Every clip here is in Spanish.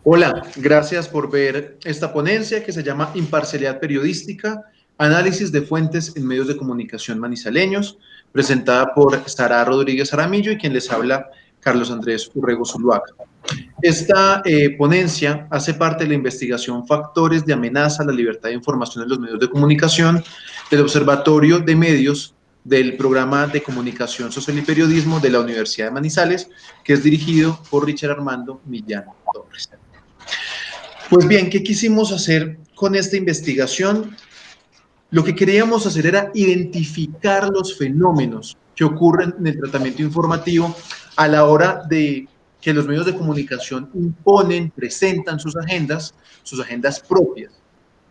Hola, gracias por ver esta ponencia que se llama Imparcialidad Periodística, Análisis de Fuentes en Medios de Comunicación Manizaleños, presentada por Sara Rodríguez Aramillo y quien les habla, Carlos Andrés Urrego Zuluaga. Esta ponencia hace parte de la investigación Factores de amenaza a la libertad de información en los medios de comunicación del Observatorio de Medios del Programa de Comunicación Social y Periodismo de la Universidad de Manizales, que es dirigido por Richard Armando Millán Torres. Pues bien, ¿qué quisimos hacer con esta investigación? Lo que queríamos hacer era identificar los fenómenos que ocurren en el tratamiento informativo a la hora de que los medios de comunicación imponen, presentan sus agendas propias,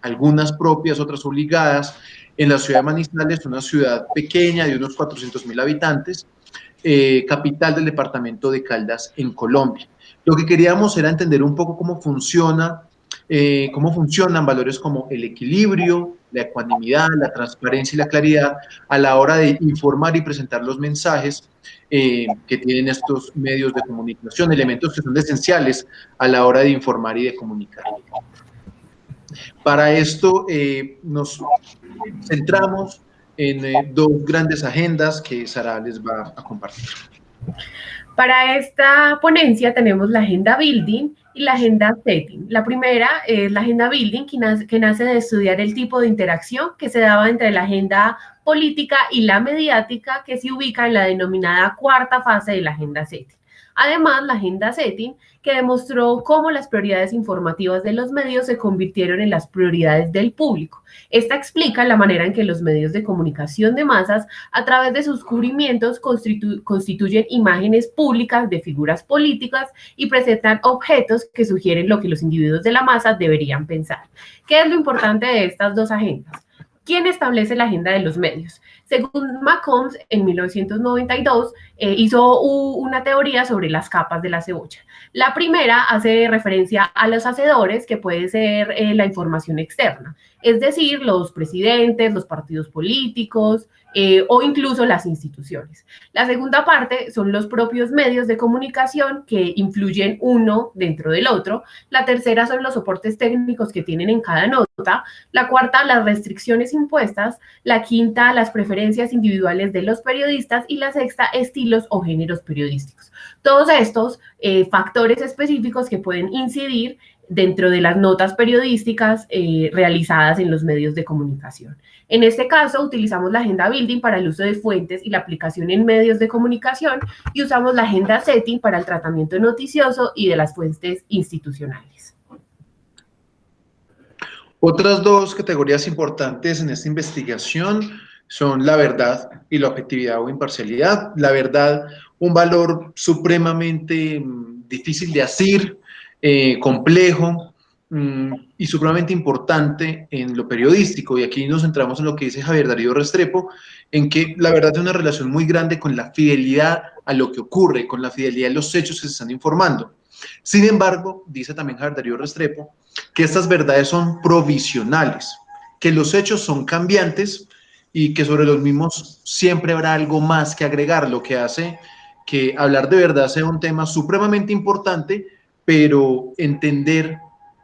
algunas propias, otras obligadas, en la ciudad de Manizales, una ciudad pequeña de unos 400.000 habitantes, capital del departamento de Caldas en Colombia. Lo que queríamos era entender un poco cómo funcionan valores como el equilibrio, la ecuanimidad, la transparencia y la claridad a la hora de informar y presentar los mensajes que tienen estos medios de comunicación, elementos que son esenciales a la hora de informar y de comunicar. Para esto nos centramos en dos grandes agendas que Sara les va a compartir. Para esta ponencia tenemos la agenda Building y la agenda Setting. La primera es la agenda Building, que nace de estudiar el tipo de interacción que se daba entre la agenda política y la mediática, que se ubica en la denominada cuarta fase de la agenda Setting. Además, la agenda Setting, que demostró cómo las prioridades informativas de los medios se convirtieron en las prioridades del público. Esta explica la manera en que los medios de comunicación de masas, a través de sus cubrimientos, constituyen imágenes públicas de figuras políticas y presentan objetos que sugieren lo que los individuos de la masa deberían pensar. ¿Qué es lo importante de estas dos agendas? ¿Quién establece la agenda de los medios? Según McCombs, en 1992, hizo una teoría sobre las capas de la cebolla. La primera hace referencia a los hacedores, que puede ser la información externa, es decir, los presidentes, los partidos políticos, o incluso las instituciones. La segunda parte son los propios medios de comunicación que influyen uno dentro del otro. La tercera son los soportes técnicos que tienen en cada nota. La cuarta, las restricciones impuestas. La quinta, las preferencias individuales de los periodistas. Y la sexta, estilos o géneros periodísticos. Todos estos factores específicos que pueden incidir dentro de las notas periodísticas realizadas en los medios de comunicación. En este caso, utilizamos la agenda Building para el uso de fuentes y la aplicación en medios de comunicación, y usamos la agenda Setting para el tratamiento noticioso y de las fuentes institucionales. Otras dos categorías importantes en esta investigación son la verdad y la objetividad o imparcialidad. La verdad, un valor supremamente difícil de asir, complejo y supremamente importante en lo periodístico. Y aquí nos centramos en lo que dice Javier Darío Restrepo, en que la verdad tiene una relación muy grande con la fidelidad a lo que ocurre, con la fidelidad de los hechos que se están informando. Sin embargo, dice también Javier Darío Restrepo, que estas verdades son provisionales, que los hechos son cambiantes y que sobre los mismos siempre habrá algo más que agregar, lo que hace que hablar de verdad sea un tema supremamente importante, pero entender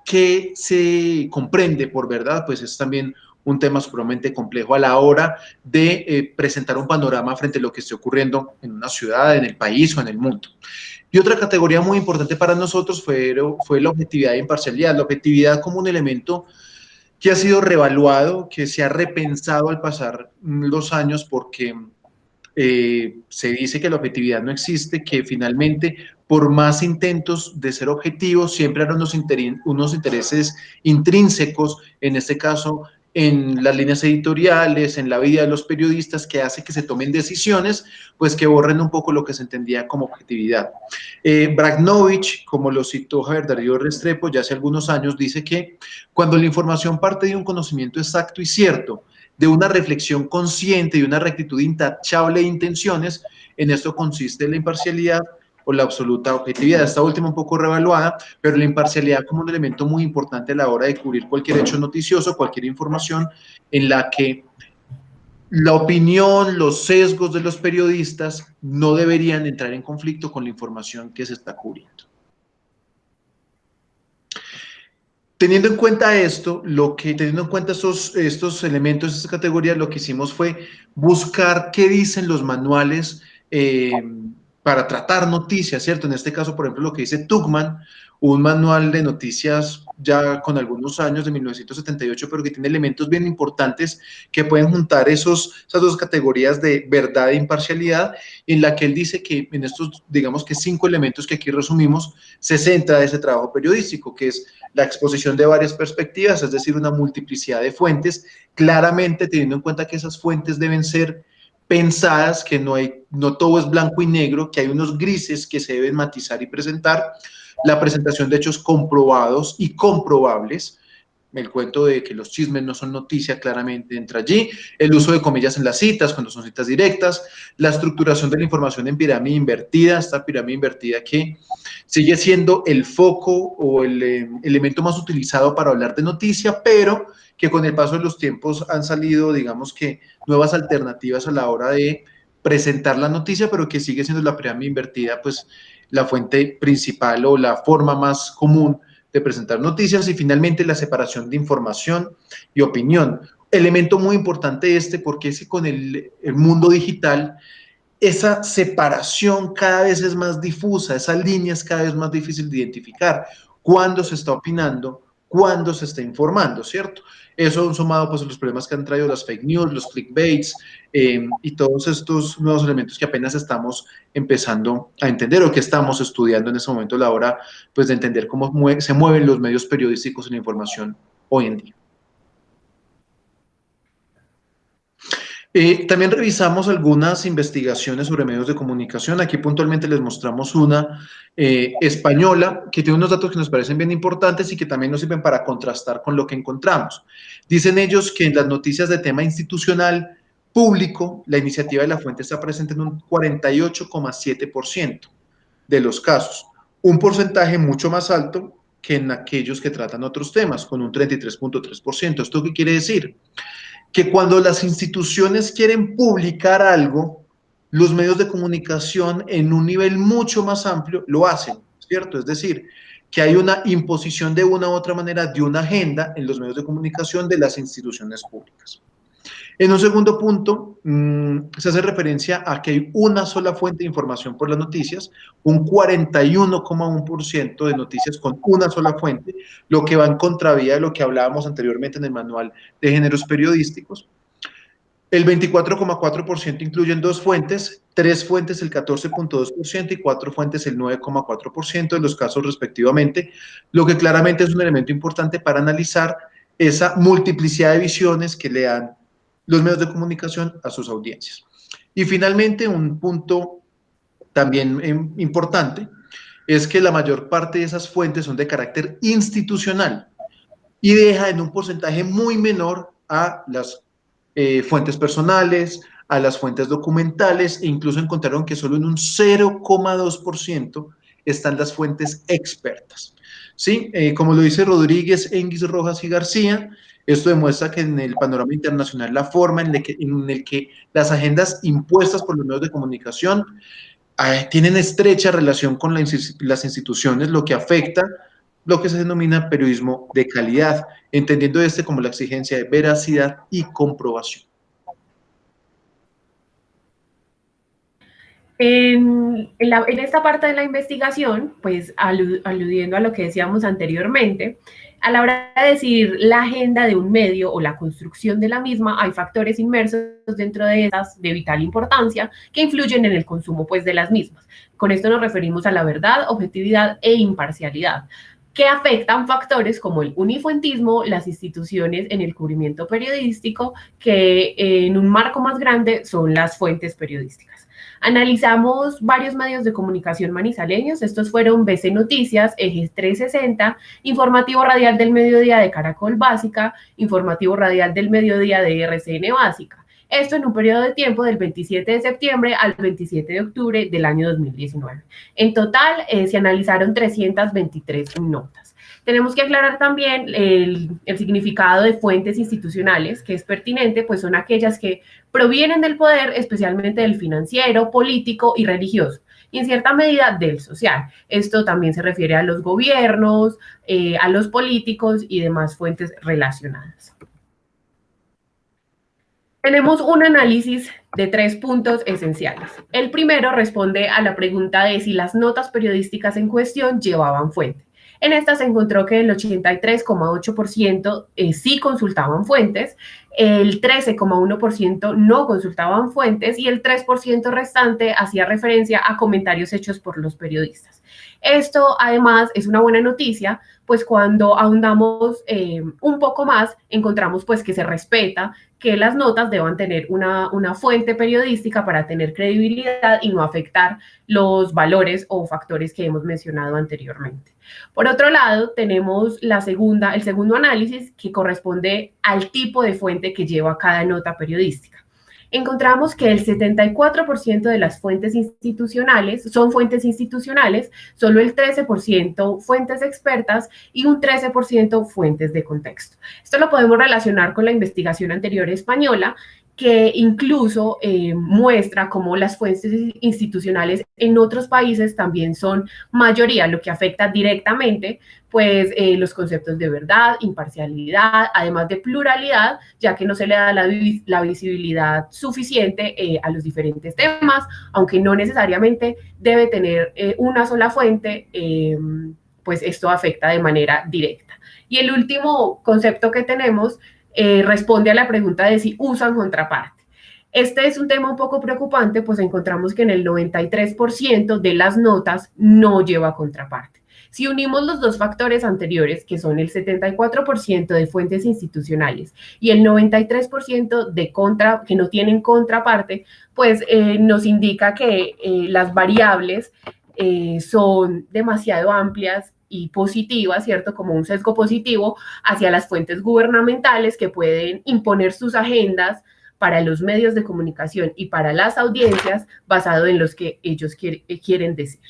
qué se comprende por verdad, pues es también un tema supremamente complejo a la hora de presentar un panorama frente a lo que esté ocurriendo en una ciudad, en el país o en el mundo. Y otra categoría muy importante para nosotros fue la objetividad e imparcialidad. La objetividad como un elemento que ha sido revaluado, que se ha repensado al pasar los años, porque se dice que la objetividad no existe, que finalmente por más intentos de ser objetivos siempre habrá unos intereses intrínsecos, en este caso en las líneas editoriales, en la vida de los periodistas, que hace que se tomen decisiones, pues que borren un poco lo que se entendía como objetividad. Brajnovich, como lo citó Javier Darío Restrepo ya hace algunos años, dice que cuando la información parte de un conocimiento exacto y cierto, de una reflexión consciente y una rectitud intachable de intenciones, en esto consiste la imparcialidad o la absoluta objetividad. Esta última un poco revaluada, pero la imparcialidad como un elemento muy importante a la hora de cubrir cualquier hecho noticioso, cualquier información en la que la opinión, los sesgos de los periodistas no deberían entrar en conflicto con la información que se está cubriendo. Teniendo en cuenta esto, teniendo en cuenta estos elementos, estas categorías, lo que hicimos fue buscar qué dicen los manuales eh, para tratar noticias, ¿cierto? En este caso, por ejemplo, lo que dice Tuckman, un manual de noticias ya con algunos años, de 1978, pero que tiene elementos bien importantes que pueden juntar esas dos categorías de verdad e imparcialidad, en la que él dice que en estos, digamos que 5 elementos que aquí resumimos, se centra ese trabajo periodístico, que es la exposición de varias perspectivas, es decir, una multiplicidad de fuentes, claramente teniendo en cuenta que esas fuentes deben ser pensadas, que no todo es blanco y negro, que hay unos grises que se deben matizar y presentar, la presentación de hechos comprobados y comprobables, el cuento de que los chismes no son noticia claramente entra allí, el uso de comillas en las citas cuando son citas directas, la estructuración de la información en pirámide invertida, esta pirámide invertida que sigue siendo el foco o el elemento más utilizado para hablar de noticia, pero que con el paso de los tiempos han salido, digamos que, nuevas alternativas a la hora de presentar la noticia, pero que sigue siendo la pirámide invertida, pues la fuente principal o la forma más común de presentar noticias. Y finalmente la separación de información y opinión. Elemento muy importante porque es que con el mundo digital esa separación cada vez es más difusa, esa línea es cada vez más difícil de identificar. Cuándo se está opinando, cuándo se está informando, ¿cierto? Eso sumado pues a los problemas que han traído las fake news, los clickbaits y todos estos nuevos elementos que apenas estamos empezando a entender o que estamos estudiando en este momento a la hora pues de entender cómo se mueven los medios periodísticos en la información hoy en día. También revisamos algunas investigaciones sobre medios de comunicación. Aquí puntualmente les mostramos una española que tiene unos datos que nos parecen bien importantes y que también nos sirven para contrastar con lo que encontramos. Dicen ellos que en las noticias de tema institucional público, la iniciativa de la fuente está presente en un 48,7% de los casos, un porcentaje mucho más alto que en aquellos que tratan otros temas, con un 33,3%. ¿Esto qué quiere decir? Que cuando las instituciones quieren publicar algo, los medios de comunicación en un nivel mucho más amplio lo hacen, ¿cierto? Es decir, que hay una imposición de una u otra manera de una agenda en los medios de comunicación de las instituciones públicas. En un segundo punto, se hace referencia a que hay una sola fuente de información por las noticias, un 41,1% de noticias con una sola fuente, lo que va en contravía de lo que hablábamos anteriormente en el manual de géneros periodísticos. El 24,4% incluyen 2 fuentes, 3 fuentes el 14,2% y 4 fuentes el 9,4% de los casos respectivamente, lo que claramente es un elemento importante para analizar esa multiplicidad de visiones que le dan los medios de comunicación a sus audiencias. Y finalmente, un punto también importante es que la mayor parte de esas fuentes son de carácter institucional y deja en un porcentaje muy menor a las fuentes personales, a las fuentes documentales, e incluso encontraron que solo en un 0,2% están las fuentes expertas. ¿Sí? Como lo dice Rodríguez, Enguis, Rojas y García, esto demuestra que en el panorama internacional la forma en el que las agendas impuestas por los medios de comunicación tienen estrecha relación con las instituciones, lo que afecta lo que se denomina periodismo de calidad, entendiendo como la exigencia de veracidad y comprobación. En esta parte de la investigación, pues aludiendo a lo que decíamos anteriormente, a la hora de decidir la agenda de un medio o la construcción de la misma, hay factores inmersos dentro de estas de vital importancia que influyen en el consumo pues, de las mismas. Con esto nos referimos a la verdad, objetividad e imparcialidad, que afectan factores como el unifuentismo, las instituciones en el cubrimiento periodístico, que en un marco más grande son las fuentes periodísticas. Analizamos varios medios de comunicación manizaleños. Estos fueron BC Noticias, Eje 360, Informativo Radial del Mediodía de Caracol Básica, Informativo Radial del Mediodía de RCN Básica. Esto en un periodo de tiempo del 27 de septiembre al 27 de octubre del año 2019. En total, se analizaron 323 notas. Tenemos que aclarar también el significado de fuentes institucionales, que es pertinente, pues son aquellas que provienen del poder, especialmente del financiero, político y religioso, y en cierta medida del social. Esto también se refiere a los gobiernos, a los políticos y demás fuentes relacionadas. Tenemos un análisis de 3 puntos esenciales. El primero responde a la pregunta de si las notas periodísticas en cuestión llevaban fuente. En esta se encontró que el 83,8% sí consultaban fuentes, el 13,1% no consultaban fuentes y el 3% restante hacía referencia a comentarios hechos por los periodistas. Esto, además, es una buena noticia, pues cuando ahondamos un poco más, encontramos pues que se respeta que las notas deban tener una fuente periodística para tener credibilidad y no afectar los valores o factores que hemos mencionado anteriormente. Por otro lado, tenemos el segundo análisis que corresponde al tipo de fuente que lleva cada nota periodística. Encontramos que el 74% de las fuentes institucionales son fuentes institucionales, solo el 13% fuentes expertas y un 13% fuentes de contexto. Esto lo podemos relacionar con la investigación anterior española, que incluso muestra cómo las fuentes institucionales en otros países también son mayoría, lo que afecta directamente pues los conceptos de verdad, imparcialidad, además de pluralidad, ya que no se le da la visibilidad suficiente a los diferentes temas, aunque no necesariamente debe tener una sola fuente, pues esto afecta de manera directa. Y el último concepto que tenemos responde a la pregunta de si usan contraparte. Este es un tema un poco preocupante, pues encontramos que en el 93% de las notas no lleva contraparte. Si unimos los dos factores anteriores, que son el 74% de fuentes institucionales y el 93% que no tienen contraparte, pues nos indica que las variables son demasiado amplias y positivas, ¿cierto? Como un sesgo positivo hacia las fuentes gubernamentales que pueden imponer sus agendas para los medios de comunicación y para las audiencias basado en los que ellos quieren decir.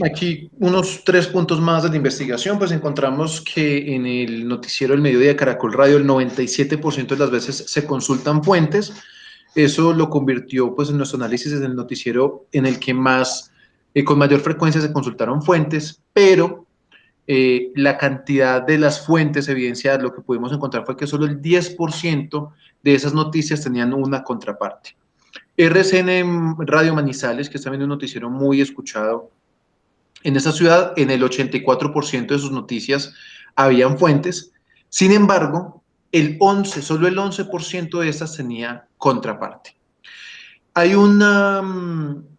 Aquí unos 3 puntos más de la investigación, pues encontramos que en el noticiero El Mediodía de Caracol Radio el 97% de las veces se consultan fuentes. Eso lo convirtió pues en nuestro análisis en el noticiero en el que más, con mayor frecuencia se consultaron fuentes, pero la cantidad de las fuentes evidenciadas, lo que pudimos encontrar fue que solo el 10% de esas noticias tenían una contraparte. RCN Radio Manizales, que es también un noticiero muy escuchado en esta ciudad, en el 84% de sus noticias habían fuentes. Sin embargo, solo el 11% de estas tenía contraparte. Hay un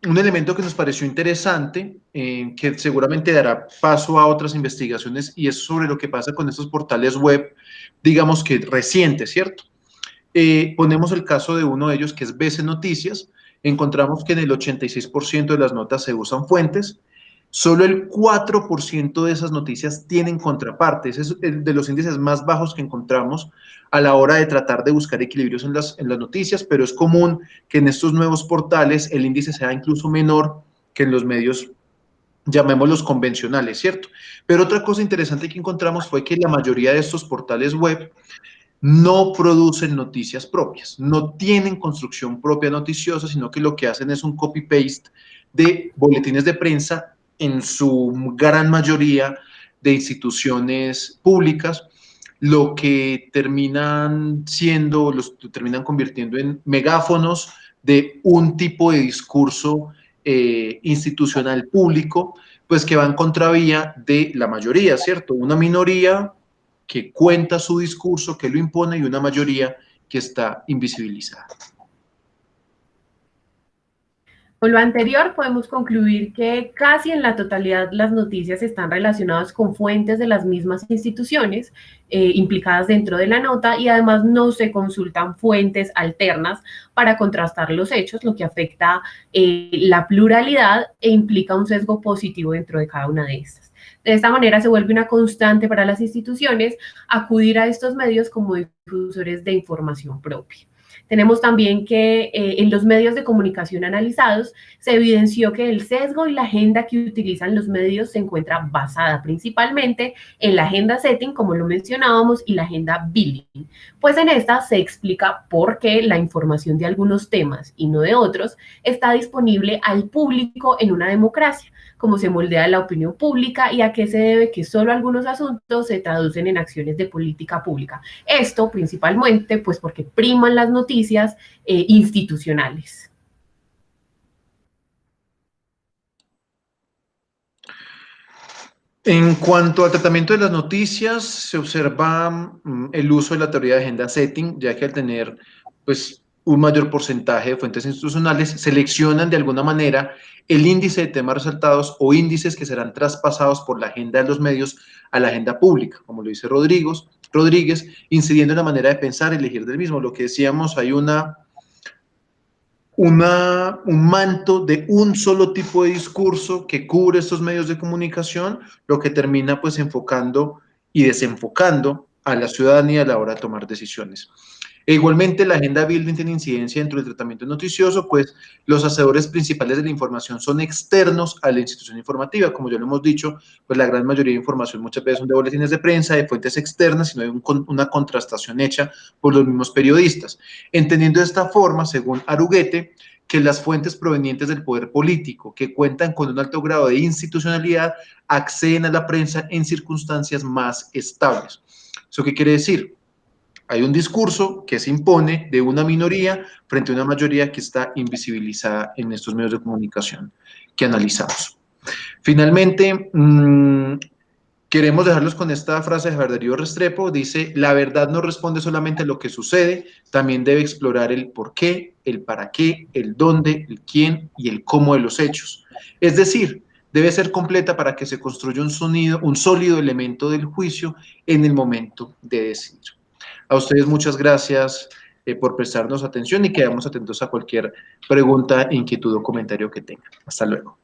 elemento que nos pareció interesante, que seguramente dará paso a otras investigaciones, y es sobre lo que pasa con estos portales web, digamos que recientes, ¿cierto? Ponemos el caso de uno de ellos, que es BC Noticias. Encontramos que en el 86% de las notas se usan fuentes. Solo el 4% de esas noticias tienen contrapartes. Es el de los índices más bajos que encontramos a la hora de tratar de buscar equilibrios en las noticias, pero es común que en estos nuevos portales el índice sea incluso menor que en los medios, llamémoslos convencionales, ¿cierto? Pero otra cosa interesante que encontramos fue que la mayoría de estos portales web no producen noticias propias, no tienen construcción propia noticiosa, sino que lo que hacen es un copy-paste de boletines de prensa, en su gran mayoría de instituciones públicas, lo que terminan convirtiendo en megáfonos de un tipo de discurso institucional público, pues que va en contravía de la mayoría, ¿cierto? Una minoría que cuenta su discurso, que lo impone, y una mayoría que está invisibilizada. Con lo anterior podemos concluir que casi en la totalidad las noticias están relacionadas con fuentes de las mismas instituciones implicadas dentro de la nota, y además no se consultan fuentes alternas para contrastar los hechos, lo que afecta la pluralidad e implica un sesgo positivo dentro de cada una de estas. De esta manera se vuelve una constante para las instituciones acudir a estos medios como difusores de información propia. Tenemos también que en los medios de comunicación analizados se evidenció que el sesgo y la agenda que utilizan los medios se encuentra basada principalmente en la agenda setting, como lo mencionábamos, y la agenda building. Pues en esta se explica por qué la información de algunos temas y no de otros está disponible al público en una democracia, cómo se moldea la opinión pública y a qué se debe que solo algunos asuntos se traducen en acciones de política pública. Esto principalmente pues porque priman las noticias institucionales. En cuanto al tratamiento de las noticias, se observa el uso de la teoría de agenda setting, ya que al tener pues, un mayor porcentaje de fuentes institucionales, seleccionan de alguna manera el índice de temas resaltados o índices que serán traspasados por la agenda de los medios a la agenda pública, como lo dice Rodríguez, incidiendo en la manera de pensar y elegir del mismo. Lo que decíamos, hay un manto de un solo tipo de discurso que cubre estos medios de comunicación, lo que termina pues enfocando y desenfocando a la ciudadanía a la hora de tomar decisiones. E igualmente la agenda building tiene incidencia dentro del tratamiento noticioso, pues los hacedores principales de la información son externos a la institución informativa. Como ya lo hemos dicho, pues la gran mayoría de información muchas veces son de boletines de prensa, de fuentes externas, y no hay una contrastación hecha por los mismos periodistas. Entendiendo de esta forma, según Aruguete, que las fuentes provenientes del poder político, que cuentan con un alto grado de institucionalidad, acceden a la prensa en circunstancias más estables. ¿Eso qué quiere decir? Hay un discurso que se impone de una minoría frente a una mayoría que está invisibilizada en estos medios de comunicación que analizamos. Finalmente, queremos dejarlos con esta frase de Darío Restrepo. Dice, la verdad no responde solamente a lo que sucede, también debe explorar el por qué, el para qué, el dónde, el quién y el cómo de los hechos. Es decir, debe ser completa para que se construya un sólido elemento del juicio en el momento de decidir. A ustedes muchas gracias por prestarnos atención y quedamos atentos a cualquier pregunta, inquietud o comentario que tengan. Hasta luego.